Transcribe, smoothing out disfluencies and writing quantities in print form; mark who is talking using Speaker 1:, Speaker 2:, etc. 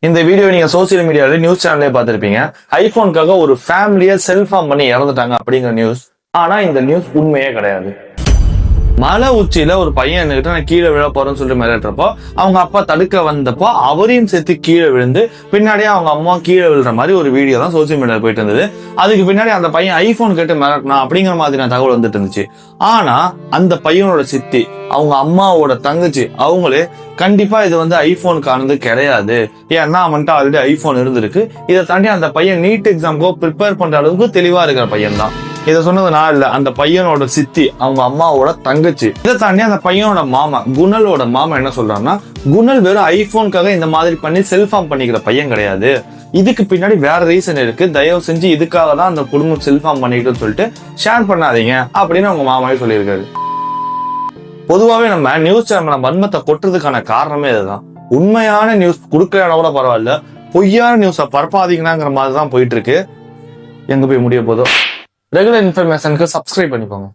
Speaker 1: இந்த வீடியோ நீங்க சோசியல் மீடியால நியூஸ் சேனல்லே பார்த்திருப்பீங்க. ஐபோனுக்காக ஒரு ஃபேமிலியை செல்ஃபார்ம் பண்ணி இறந்துட்டாங்க அப்படிங்கிற நியூஸ். ஆனா இந்த நியூஸ் உண்மையே கிடையாது. மலை உச்சியில ஒரு பையன் கிட்ட நான் கீழே விழ போறேன்னு சொல்லிட்டு மிரட்டுறப்போ அவங்க அப்பா தடுக்க வந்தப்போ அவரையும் சேர்த்து கீழே விழுந்து பின்னாடியே அவங்க அம்மா கீழே விழுற மாதிரி ஒரு வீடியோ தான் சோசியல் மீடியால போயிட்டு இருந்தது. அதுக்கு பின்னாடி அந்த பையன் ஐபோன் கேட்டு மிரட்டினா அப்படிங்கிற மாதிரியான தகவல் வந்துட்டு இருந்துச்சு. ஆனா அந்த பையனோட சித்தி, அவங்க அம்மாவோட தங்கச்சி, அவங்களே கண்டிப்பா இது வந்து ஐபோனுக்கானது கிடையாது, ஏன்னா அவன்கிட்ட ஆல்ரெடி ஐபோன் இருந்திருக்கு, இதை தாண்டி அந்த பையன் நீட் எக்ஸாம்க்கோ ப்ரிப்பேர் பண்ற அளவுக்கு தெளிவா இருக்கிற பையன் தான். இதை சொன்னது நான் இல்ல, அந்த பையனோட சித்தி, அவங்க அம்மாவோட தங்கச்சி. இதை தாண்டி அந்த பையனோட மாமா, குணலோட மாமா என்ன சொல்றாருன்னா, குணல் வெறும் ஐபோனுக்காக இந்த மாதிரி பண்ணி செல்ஃபார்ம் பண்ணிக்கிற பையன் கிடையாது, இதுக்கு பின்னாடி வேற ரீசன் இருக்கு, தயவு செஞ்சு இதுக்காக தான் அந்த குடும்பம் செல்ஃபார்ம் பண்ணிக்கிட்டு சொல்லிட்டு ஷேர் பண்ணாதீங்க அப்படின்னு அவங்க மாமாவே சொல்லியிருக்காரு. பொதுவாவே நம்ம நியூஸ் சேனல்ல மர்மத்தை கொட்டுறதுக்கான காரணமே இதுதான். உண்மையான நியூஸ் கொடுக்கறத கூட பரவாயில்ல, பொய்யான நியூஸை பரப்பாதீங்கன்னாங்கிற மாதிரி தான் போயிட்டு இருக்கு. எங்க போய் முடிய போதோ. ரெகுலர் இன்ஃபர்மேஷனுக்கு சப்ஸ்கிரைப் பண்ணிக்கோங்க.